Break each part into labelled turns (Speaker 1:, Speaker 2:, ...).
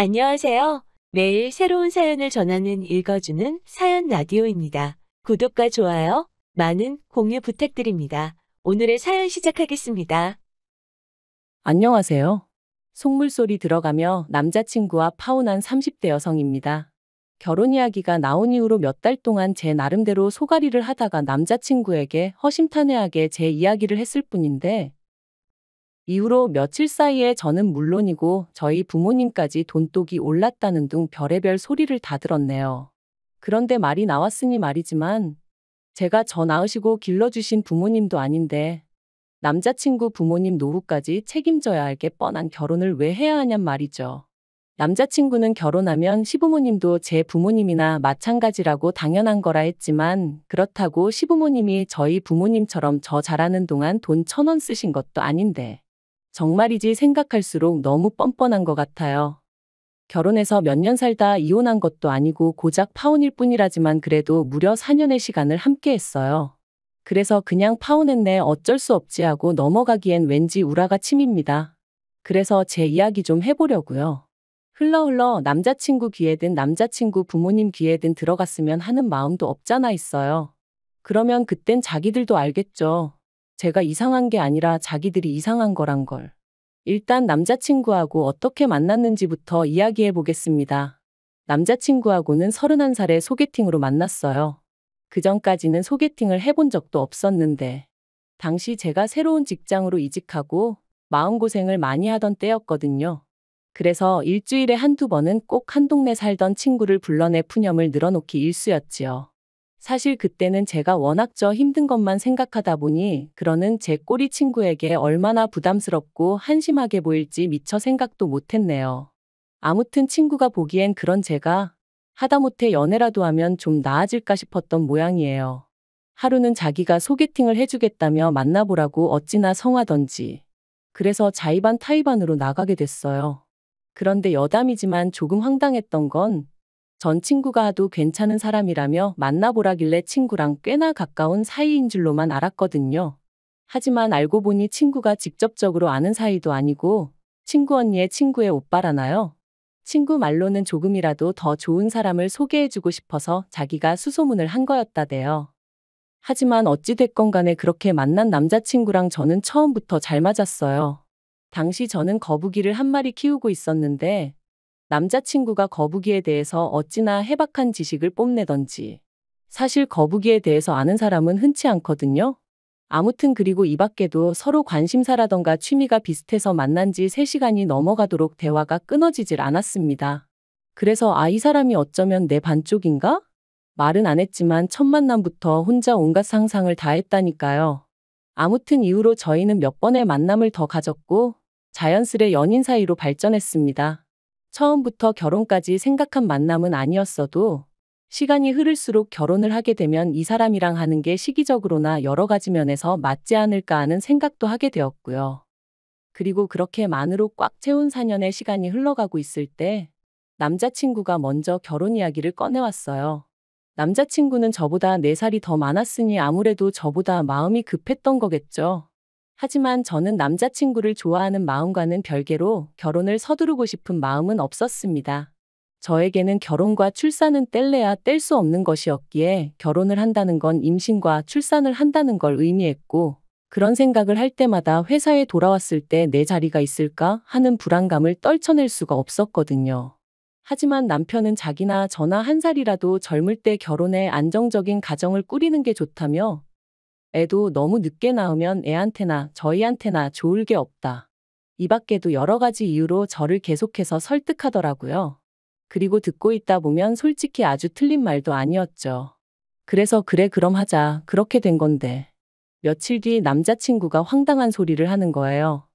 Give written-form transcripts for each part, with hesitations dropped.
Speaker 1: 안녕하세요. 매일 새로운 사연을 전하는 읽어주는 사연 라디오입니다. 구독과 좋아요, 많은 공유 부탁드립니다. 오늘의 사연 시작하겠습니다.
Speaker 2: 안녕하세요. 속물소리 들어가며 남자친구와 파혼한 30대 여성입니다. 결혼 이야기가 나온 이후로 몇 달 동안 제 나름대로 소가리를 하다가 남자친구에게 허심탄회하게 제 이야기를 했을 뿐인데, 이후로 며칠 사이에 저는 물론이고 저희 부모님까지 돈독이 올랐다는 등 별의별 소리를 다 들었네요. 그런데 말이 나왔으니 말이지만, 제가 저 낳으시고 길러주신 부모님도 아닌데, 남자친구 부모님 노후까지 책임져야 할 게 뻔한 결혼을 왜 해야 하냔 말이죠. 남자친구는 결혼하면 시부모님도 제 부모님이나 마찬가지라고 당연한 거라 했지만, 그렇다고 시부모님이 저희 부모님처럼 저 자라는 동안 돈 1,000원 쓰신 것도 아닌데, 정말이지 생각할수록 너무 뻔뻔한 것 같아요. 결혼해서 몇 년 살다 이혼한 것도 아니고 고작 파혼일 뿐이라지만 그래도 무려 4년의 시간을 함께 했어요. 그래서 그냥 파혼했네 어쩔 수 없지 하고 넘어가기엔 왠지 우라가 침입니다. 그래서 제 이야기 좀 해보려고요. 흘러 남자친구 귀에든 남자친구 부모님 귀에든 들어갔으면 하는 마음도 없잖아 있어요. 그러면 그땐 자기들도 알겠죠. 제가 이상한 게 아니라 자기들이 이상한 거란 걸. 일단 남자친구하고 어떻게 만났는지부터 이야기해 보겠습니다. 남자친구하고는 31살에 소개팅으로 만났어요. 그전까지는 소개팅을 해본 적도 없었는데, 당시 제가 새로운 직장으로 이직하고 마음고생을 많이 하던 때였거든요. 그래서 일주일에 한두 번은 꼭 한 동네 살던 친구를 불러내 푸념을 늘어놓기 일쑤였지요. 사실 그때는 제가 워낙 저 힘든 것만 생각하다 보니 그러는 제 꼬리 친구에게 얼마나 부담스럽고 한심하게 보일지 미처 생각도 못했네요. 아무튼 친구가 보기엔 그런 제가 하다못해 연애라도 하면 좀 나아질까 싶었던 모양이에요. 하루는 자기가 소개팅을 해주겠다며 만나보라고 어찌나 성하던지. 그래서 자의반 타의반으로 나가게 됐어요. 그런데 여담이지만 조금 황당했던 건 전 친구가 하도 괜찮은 사람이라며 만나보라길래 친구랑 꽤나 가까운 사이인 줄로만 알았거든요. 하지만 알고 보니 친구가 직접적으로 아는 사이도 아니고 친구 언니의 친구의 오빠라나요? 친구 말로는 조금이라도 더 좋은 사람을 소개해주고 싶어서 자기가 수소문을 한 거였다대요. 하지만 어찌됐건 간에 그렇게 만난 남자친구랑 저는 처음부터 잘 맞았어요. 당시 저는 거북이를 한 마리 키우고 있었는데 남자친구가 거북이에 대해서 어찌나 해박한 지식을 뽐내던지. 사실 거북이에 대해서 아는 사람은 흔치 않거든요. 아무튼 그리고 이 밖에도 서로 관심사라던가 취미가 비슷해서 만난 지 3시간이 넘어가도록 대화가 끊어지질 않았습니다. 그래서 이 사람이 어쩌면 내 반쪽인가? 말은 안 했지만 첫 만남부터 혼자 온갖 상상을 다 했다니까요. 아무튼 이후로 저희는 몇 번의 만남을 더 가졌고 자연스레 연인 사이로 발전했습니다. 처음부터 결혼까지 생각한 만남은 아니었어도 시간이 흐를수록 결혼을 하게 되면 이 사람이랑 하는 게 시기적으로나 여러 가지 면에서 맞지 않을까 하는 생각도 하게 되었고요. 그리고 그렇게 만으로 꽉 채운 4년의 시간이 흘러가고 있을 때 남자친구가 먼저 결혼 이야기를 꺼내왔어요. 남자친구는 저보다 4살이 더 많았으니 아무래도 저보다 마음이 급했던 거겠죠. 하지만 저는 남자친구를 좋아하는 마음과는 별개로 결혼을 서두르고 싶은 마음은 없었습니다. 저에게는 결혼과 출산은 뗄래야 뗄 수 없는 것이었기에 결혼을 한다는 건 임신과 출산을 한다는 걸 의미했고, 그런 생각을 할 때마다 회사에 돌아왔을 때 내 자리가 있을까 하는 불안감을 떨쳐낼 수가 없었거든요. 하지만 남편은 자기나 저나 1살이라도 젊을 때 결혼해 안정적인 가정을 꾸리는 게 좋다며, 애도 너무 늦게 낳으면 애한테나 저희한테나 좋을 게 없다. 이 밖에도 여러 가지 이유로 저를 계속해서 설득하더라고요. 그리고 듣고 있다 보면 솔직히 아주 틀린 말도 아니었죠. 그래서 그래 그럼 하자 그렇게 된 건데. 며칠 뒤 남자친구가 황당한 소리를 하는 거예요.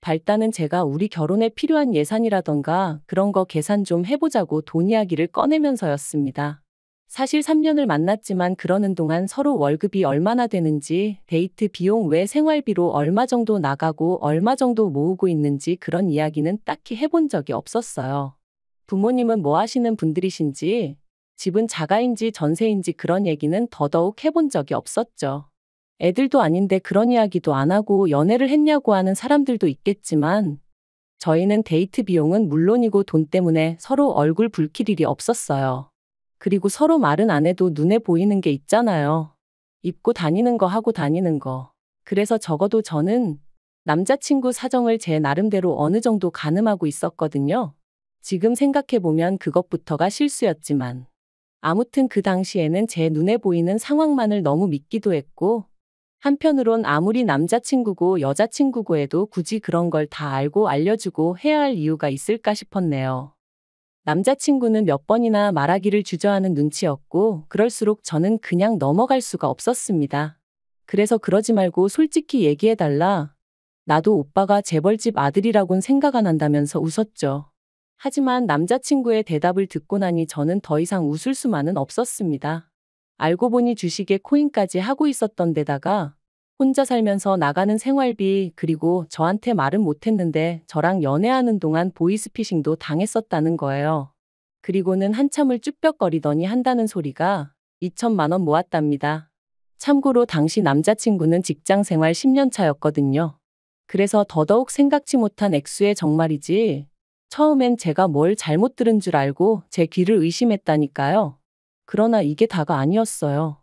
Speaker 2: 발단은 제가 우리 결혼에 필요한 예산이라던가 그런 거 계산 좀 해보자고 돈 이야기를 꺼내면서였습니다. 사실 3년을 만났지만 그러는 동안 서로 월급이 얼마나 되는지, 데이트 비용 외 생활비로 얼마 정도 나가고 얼마 정도 모으고 있는지 그런 이야기는 딱히 해본 적이 없었어요. 부모님은 뭐 하시는 분들이신지, 집은 자가인지 전세인지 그런 얘기는 더더욱 해본 적이 없었죠. 애들도 아닌데 그런 이야기도 안 하고 연애를 했냐고 하는 사람들도 있겠지만 저희는 데이트 비용은 물론이고 돈 때문에 서로 얼굴 붉힐 일이 없었어요. 그리고 서로 말은 안 해도 눈에 보이는 게 있잖아요. 입고 다니는 거 하고 다니는 거. 그래서 적어도 저는 남자친구 사정을 제 나름대로 어느 정도 가늠하고 있었거든요. 지금 생각해보면 그것부터가 실수였지만. 아무튼 그 당시에는 제 눈에 보이는 상황만을 너무 믿기도 했고, 한편으론 아무리 남자친구고 여자친구고 해도 굳이 그런 걸 다 알고 알려주고 해야 할 이유가 있을까 싶었네요. 남자친구는 몇 번이나 말하기를 주저하는 눈치였고, 그럴수록 저는 그냥 넘어갈 수가 없었습니다. 그래서 그러지 말고 솔직히 얘기해달라. 나도 오빠가 재벌집 아들이라곤 생각 안 한다면서 웃었죠. 하지만 남자친구의 대답을 듣고 나니 저는 더 이상 웃을 수만은 없었습니다. 알고 보니 주식에 코인까지 하고 있었던 데다가 혼자 살면서 나가는 생활비 그리고 저한테 말은 못했는데 저랑 연애하는 동안 보이스피싱도 당했었다는 거예요. 그리고는 한참을 쭈뼛거리더니 한다는 소리가 2천만 원 모았답니다. 참고로 당시 남자친구는 직장생활 10년 차였거든요. 그래서 더더욱 생각지 못한 액수의 정말이지. 처음엔 제가 뭘 잘못 들은 줄 알고 제 귀를 의심했다니까요. 그러나 이게 다가 아니었어요.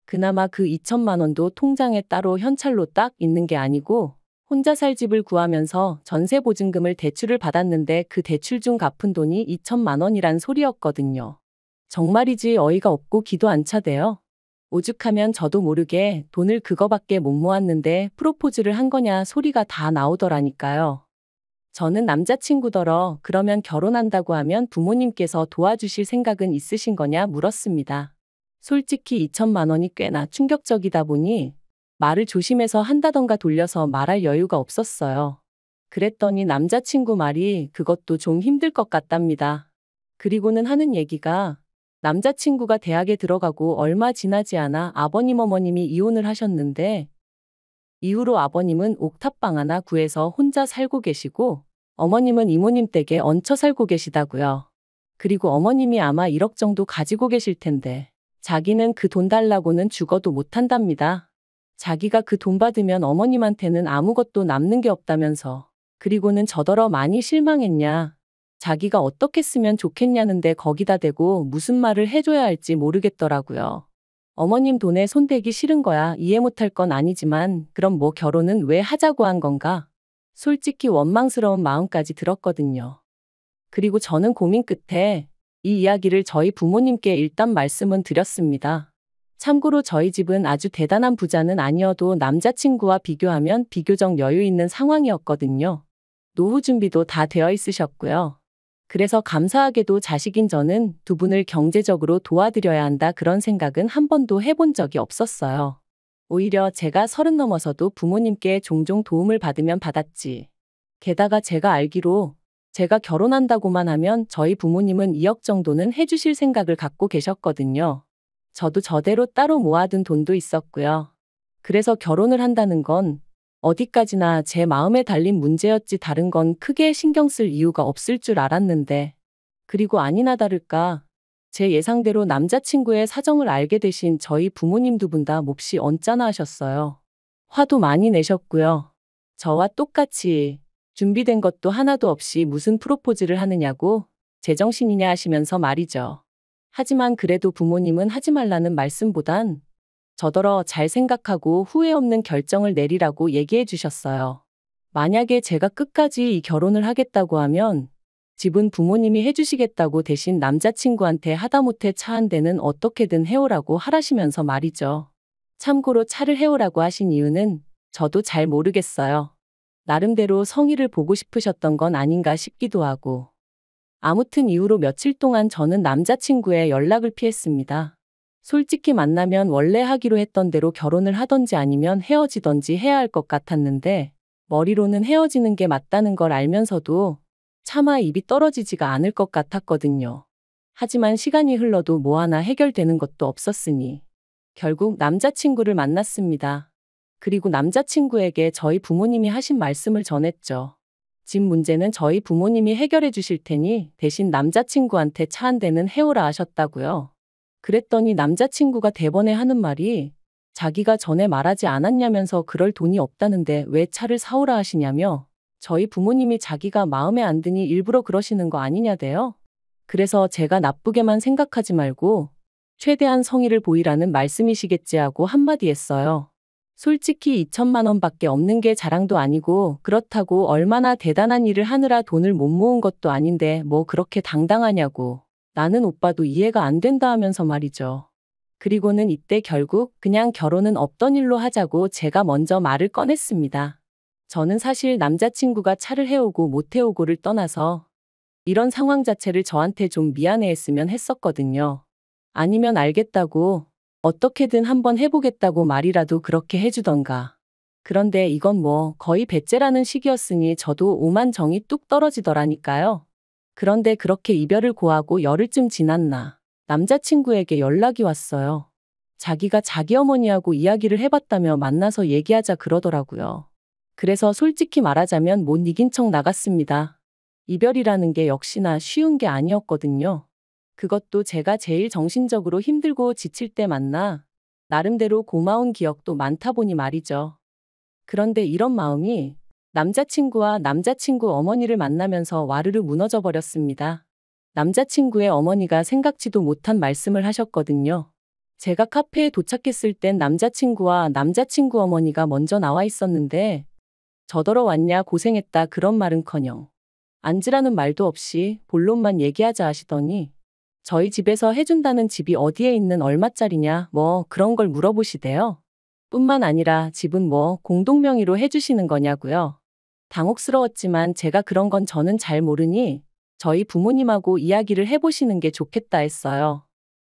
Speaker 2: 그나마 그 2천만 원도 통장에 따로 현찰로 딱 있는 게 아니고 혼자 살 집을 구하면서 전세 보증금을 대출을 받았는데 그 대출 중 갚은 돈이 2천만 원이란 소리였거든요. 정말이지 어이가 없고 기도 안 차대요. 오죽하면 저도 모르게 돈을 그거밖에 못 모았는데 프로포즈를 한 거냐 소리가 다 나오더라니까요. 저는 남자친구더러 그러면 결혼한다고 하면 부모님께서 도와주실 생각은 있으신 거냐 물었습니다. 솔직히 2천만 원이 꽤나 충격적이다 보니 말을 조심해서 한다던가 돌려서 말할 여유가 없었어요. 그랬더니 남자친구 말이 그것도 좀 힘들 것 같답니다. 그리고는 하는 얘기가 남자친구가 대학에 들어가고 얼마 지나지 않아 아버님 어머님이 이혼을 하셨는데 이후로 아버님은 옥탑방 하나 구해서 혼자 살고 계시고 어머님은 이모님 댁에 얹혀 살고 계시다고요. 그리고 어머님이 아마 1억 정도 가지고 계실 텐데 자기는 그 돈 달라고는 죽어도 못한답니다. 자기가 그 돈 받으면 어머님한테는 아무것도 남는 게 없다면서. 그리고는 저더러 많이 실망했냐. 자기가 어떻게 쓰면 좋겠냐는데 거기다 대고 무슨 말을 해줘야 할지 모르겠더라고요. 어머님 돈에 손대기 싫은 거야. 이해 못할 건 아니지만 그럼 뭐 결혼은 왜 하자고 한 건가? 솔직히 원망스러운 마음까지 들었거든요. 그리고 저는 고민 끝에 이 이야기를 저희 부모님께 일단 말씀은 드렸습니다. 참고로 저희 집은 아주 대단한 부자는 아니어도 남자친구와 비교하면 비교적 여유 있는 상황이었거든요. 노후 준비도 다 되어 있으셨고요. 그래서 감사하게도 자식인 저는 두 분을 경제적으로 도와드려야 한다 그런 생각은 한 번도 해본 적이 없었어요. 오히려 제가 30 넘어서도 부모님께 종종 도움을 받으면 받았지. 게다가 제가 알기로 제가 결혼한다고만 하면 저희 부모님은 2억 정도는 해주실 생각을 갖고 계셨거든요. 저도 저대로 따로 모아둔 돈도 있었고요. 그래서 결혼을 한다는 건 어디까지나 제 마음에 달린 문제였지 다른 건 크게 신경 쓸 이유가 없을 줄 알았는데. 그리고 아니나 다를까 제 예상대로 남자친구의 사정을 알게 되신 저희 부모님 두 분 다 몹시 언짢아 하셨어요. 화도 많이 내셨고요. 저와 똑같이 준비된 것도 하나도 없이 무슨 프로포즈를 하느냐고 제정신이냐 하시면서 말이죠. 하지만 그래도 부모님은 하지 말라는 말씀보단 저더러 잘 생각하고 후회 없는 결정을 내리라고 얘기해 주셨어요. 만약에 제가 끝까지 이 결혼을 하겠다고 하면 집은 부모님이 해주시겠다고 대신 남자친구한테 하다못해 차 한 대는 어떻게든 해오라고 하라시면서 말이죠. 참고로 차를 해오라고 하신 이유는 저도 잘 모르겠어요. 나름대로 성의를 보고 싶으셨던 건 아닌가 싶기도 하고. 아무튼 이후로 며칠 동안 저는 남자친구의 연락을 피했습니다. 솔직히 만나면 원래 하기로 했던 대로 결혼을 하던지 아니면 헤어지던지 해야 할 것 같았는데 머리로는 헤어지는 게 맞다는 걸 알면서도 차마 입이 떨어지지가 않을 것 같았거든요. 하지만 시간이 흘러도 뭐 하나 해결되는 것도 없었으니 결국 남자친구를 만났습니다. 그리고 남자친구에게 저희 부모님이 하신 말씀을 전했죠. 집 문제는 저희 부모님이 해결해 주실 테니 대신 남자친구한테 차 한 대는 해오라 하셨다고요. 그랬더니 남자친구가 대번에 하는 말이 자기가 전에 말하지 않았냐면서 그럴 돈이 없다는데 왜 차를 사오라 하시냐며 저희 부모님이 자기가 마음에 안 드니 일부러 그러시는 거 아니냐대요. 그래서 제가 나쁘게만 생각하지 말고 최대한 성의를 보이라는 말씀이시겠지 하고 한마디 했어요. 솔직히 2천만 원밖에 없는 게 자랑도 아니고 그렇다고 얼마나 대단한 일을 하느라 돈을 못 모은 것도 아닌데 뭐 그렇게 당당하냐고. 나는 오빠도 이해가 안 된다 하면서 말이죠. 그리고는 이때 결국 그냥 결혼은 없던 일로 하자고 제가 먼저 말을 꺼냈습니다. 저는 사실 남자친구가 차를 해오고 못 해오고를 떠나서 이런 상황 자체를 저한테 좀 미안해했으면 했었거든요. 아니면 알겠다고 어떻게든 한번 해보겠다고 말이라도 그렇게 해주던가. 그런데 이건 뭐 거의 배째라는 시기였으니 저도 오만정이 뚝 떨어지더라니까요. 그런데 그렇게 이별을 고하고 열흘쯤 지났나 남자친구에게 연락이 왔어요. 자기가 자기 어머니하고 이야기를 해봤다며 만나서 얘기하자 그러더라고요. 그래서 솔직히 말하자면 못 이긴 척 나갔습니다. 이별이라는 게 역시나 쉬운 게 아니었거든요. 그것도 제가 제일 정신적으로 힘들고 지칠 때 만나 나름대로 고마운 기억도 많다 보니 말이죠. 그런데 이런 마음이 남자친구와 남자친구 어머니를 만나면서 와르르 무너져 버렸습니다. 남자친구의 어머니가 생각지도 못한 말씀을 하셨거든요. 제가 카페에 도착했을 땐 남자친구와 남자친구 어머니가 먼저 나와 있었는데 저더러 왔냐 고생했다 그런 말은커녕 앉으라는 말도 없이 본론만 얘기하자 하시더니 저희 집에서 해준다는 집이 어디에 있는 얼마짜리냐 뭐 그런 걸 물어보시대요. 뿐만 아니라 집은 뭐 공동명의로 해주시는 거냐고요. 당혹스러웠지만 제가 그런 건 저는 잘 모르니 저희 부모님하고 이야기를 해보시는 게 좋겠다 했어요.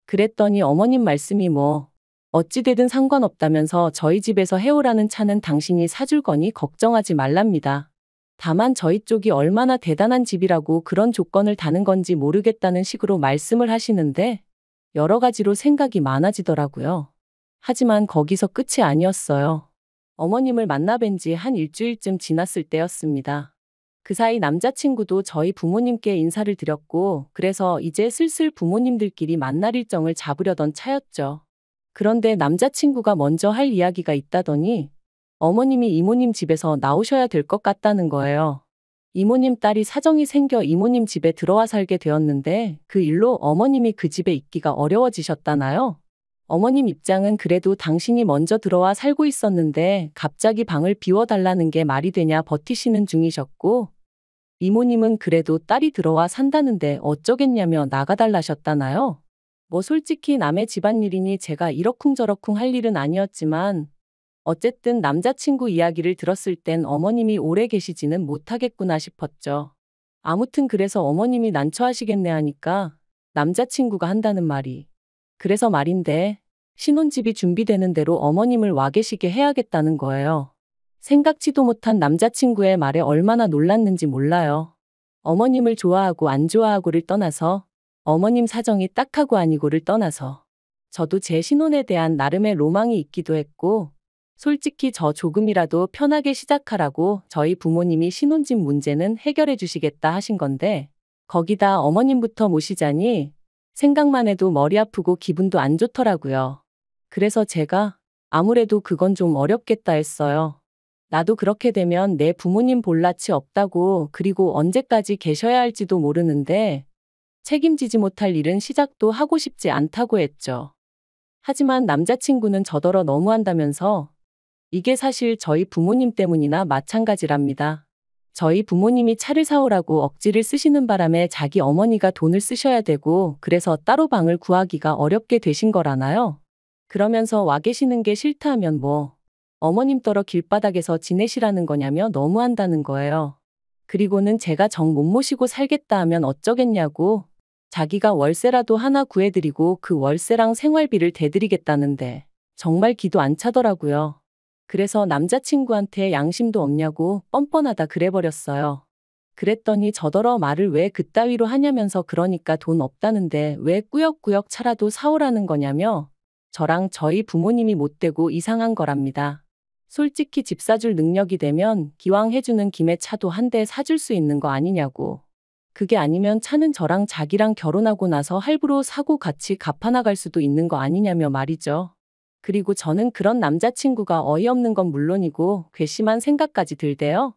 Speaker 2: 그랬더니 어머님 말씀이 뭐 어찌되든 상관없다면서 저희 집에서 해오라는 차는 당신이 사줄 거니 걱정하지 말랍니다. 다만 저희 쪽이 얼마나 대단한 집이라고 그런 조건을 다는 건지 모르겠다는 식으로 말씀을 하시는데 여러 가지로 생각이 많아지더라고요. 하지만 거기서 끝이 아니었어요. 어머님을 만나 뵌 지 한 일주일쯤 지났을 때였습니다. 그 사이 남자친구도 저희 부모님께 인사를 드렸고 그래서 이제 슬슬 부모님들끼리 만날 일정을 잡으려던 차였죠. 그런데 남자친구가 먼저 할 이야기가 있다더니 어머님이 이모님 집에서 나오셔야 될 것 같다는 거예요. 이모님 딸이 사정이 생겨 이모님 집에 들어와 살게 되었는데 그 일로 어머님이 그 집에 있기가 어려워지셨다나요? 어머님 입장은 그래도 당신이 먼저 들어와 살고 있었는데 갑자기 방을 비워달라는 게 말이 되냐 버티시는 중이셨고 이모님은 그래도 딸이 들어와 산다는데 어쩌겠냐며 나가달라셨다나요? 뭐 솔직히 남의 집안일이니 제가 이러쿵저러쿵 할 일은 아니었지만 어쨌든 남자친구 이야기를 들었을 땐 어머님이 오래 계시지는 못하겠구나 싶었죠. 아무튼 그래서 어머님이 난처하시겠네 하니까 남자친구가 한다는 말이 그래서 말인데 신혼집이 준비되는 대로 어머님을 와 계시게 해야겠다는 거예요. 생각지도 못한 남자친구의 말에 얼마나 놀랐는지 몰라요. 어머님을 좋아하고 안 좋아하고를 떠나서 어머님 사정이 딱하고 아니고를 떠나서 저도 제 신혼에 대한 나름의 로망이 있기도 했고 솔직히 저 조금이라도 편하게 시작하라고 저희 부모님이 신혼집 문제는 해결해 주시겠다 하신 건데 거기다 어머님부터 모시자니 생각만 해도 머리 아프고 기분도 안 좋더라고요. 그래서 제가 아무래도 그건 좀 어렵겠다 했어요. 나도 그렇게 되면 내 부모님 볼 낯이 없다고 그리고 언제까지 계셔야 할지도 모르는데 책임지지 못할 일은 시작도 하고 싶지 않다고 했죠. 하지만 남자친구는 저더러 너무한다면서 이게 사실 저희 부모님 때문이나 마찬가지랍니다. 저희 부모님이 차를 사오라고 억지를 쓰시는 바람에 자기 어머니가 돈을 쓰셔야 되고 그래서 따로 방을 구하기가 어렵게 되신 거라나요? 그러면서 와 계시는 게 싫다 하면 뭐 어머님 떨어 길바닥에서 지내시라는 거냐며 너무한다는 거예요. 그리고는 제가 정 못 모시고 살겠다 하면 어쩌겠냐고 자기가 월세라도 하나 구해드리고 그 월세랑 생활비를 대드리겠다는데 정말 기도 안 차더라고요. 그래서 남자친구한테 양심도 없냐고 뻔뻔하다 그래버렸어요. 그랬더니 저더러 말을 왜 그따위로 하냐면서 그러니까 돈 없다는데 왜 꾸역꾸역 차라도 사오라는 거냐며 저랑 저희 부모님이 못되고 이상한 거랍니다. 솔직히 집 사줄 능력이 되면 기왕 해주는 김에 차도 한 대 사줄 수 있는 거 아니냐고. 그게 아니면 차는 저랑 자기랑 결혼하고 나서 할부로 사고 같이 갚아나갈 수도 있는 거 아니냐며 말이죠. 그리고 저는 그런 남자친구가 어이없는 건 물론이고 괘씸한 생각까지 들대요.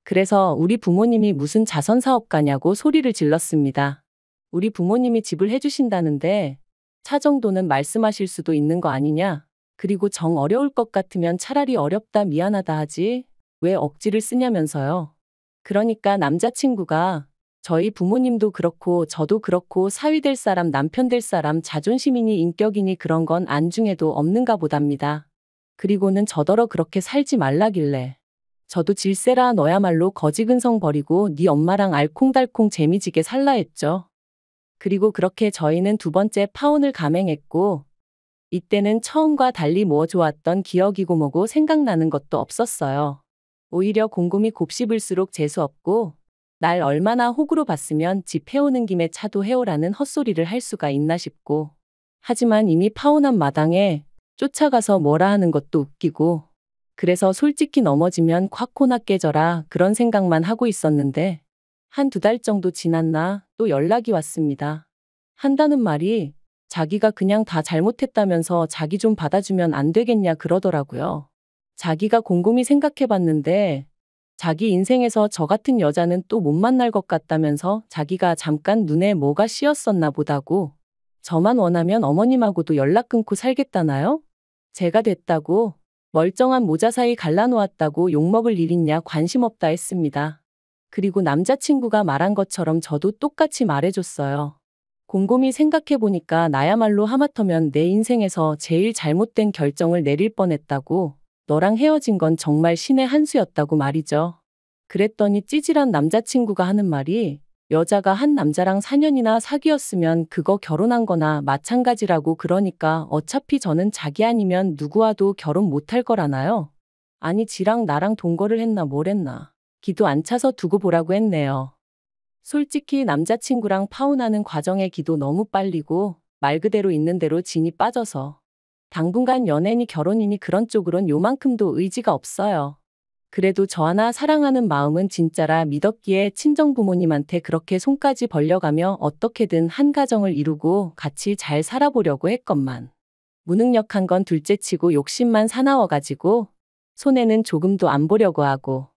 Speaker 2: 그래서 우리 부모님이 무슨 자선사업가냐고 소리를 질렀습니다. 우리 부모님이 집을 해주신다는데 차 정도는 말씀하실 수도 있는 거 아니냐? 그리고 정 어려울 것 같으면 차라리 어렵다 미안하다 하지 왜 억지를 쓰냐면서요. 그러니까 남자친구가 저희 부모님도 그렇고 저도 그렇고 사위 될 사람 남편 될 사람 자존심이니 인격이니 그런 건 안중에도 없는가 보답니다. 그리고는 저더러 그렇게 살지 말라길래 저도 질세라 너야말로 거지근성 버리고 네 엄마랑 알콩달콩 재미지게 살라 했죠. 그리고 그렇게 저희는 두 번째 파혼을 감행했고 이때는 처음과 달리 뭐 좋았던 기억이고 뭐고 생각나는 것도 없었어요. 오히려 곰곰이 곱씹을수록 재수없고 날 얼마나 호구로 봤으면 집 해오는 김에 차도 해오라는 헛소리를 할 수가 있나 싶고 하지만 이미 파혼한 마당에 쫓아가서 뭐라 하는 것도 웃기고 그래서 솔직히 넘어지면 콱 코나 깨져라 그런 생각만 하고 있었는데 한 두 달 정도 지났나 또 연락이 왔습니다. 한다는 말이 자기가 그냥 다 잘못했다면서 자기 좀 받아주면 안 되겠냐 그러더라고요. 자기가 곰곰이 생각해봤는데 자기 인생에서 저 같은 여자는 또 못 만날 것 같다면서 자기가 잠깐 눈에 뭐가 씌었었나 보다고 저만 원하면 어머님하고도 연락 끊고 살겠다나요? 제가 됐다고 멀쩡한 모자 사이 갈라놓았다고 욕먹을 일 있냐 관심 없다 했습니다. 그리고 남자친구가 말한 것처럼 저도 똑같이 말해줬어요. 곰곰이 생각해보니까 나야말로 하마터면 내 인생에서 제일 잘못된 결정을 내릴 뻔했다고 너랑 헤어진 건 정말 신의 한 수였다고 말이죠. 그랬더니 찌질한 남자친구가 하는 말이 여자가 한 남자랑 4년이나 사귀었으면 그거 결혼한 거나 마찬가지라고 그러니까 어차피 저는 자기 아니면 누구와도 결혼 못할 거라나요? 아니 지랑 나랑 동거를 했나 뭘 했나. 기도 안 차서 두고 보라고 했네요. 솔직히 남자친구랑 파혼하는 과정의 기도 너무 빨리고 말 그대로 있는 대로 진이 빠져서 당분간 연애니 결혼이니 그런 쪽으론 요만큼도 의지가 없어요. 그래도 저 하나 사랑하는 마음은 진짜라 믿었기에 친정부모님한테 그렇게 손까지 벌려가며 어떻게든 한 가정을 이루고 같이 잘 살아보려고 했건만 무능력한 건 둘째치고 욕심만 사나워가지고 손해는 조금도 안 보려고 하고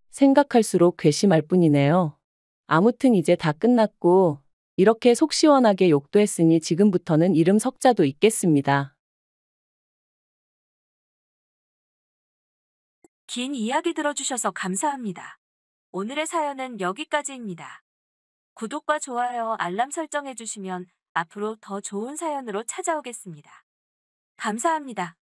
Speaker 2: 생각할수록 괘씸할 뿐이네요. 아무튼 이제 다 끝났고 이렇게 속 시원하게 욕도 했으니 지금부터는 이름 석자도 있겠습니다.
Speaker 1: 긴 이야기 들어주셔서 감사합니다. 오늘의 사연은 여기까지입니다. 구독과 좋아요, 알람 설정해주시면 앞으로 더 좋은 사연으로 찾아오겠습니다. 감사합니다.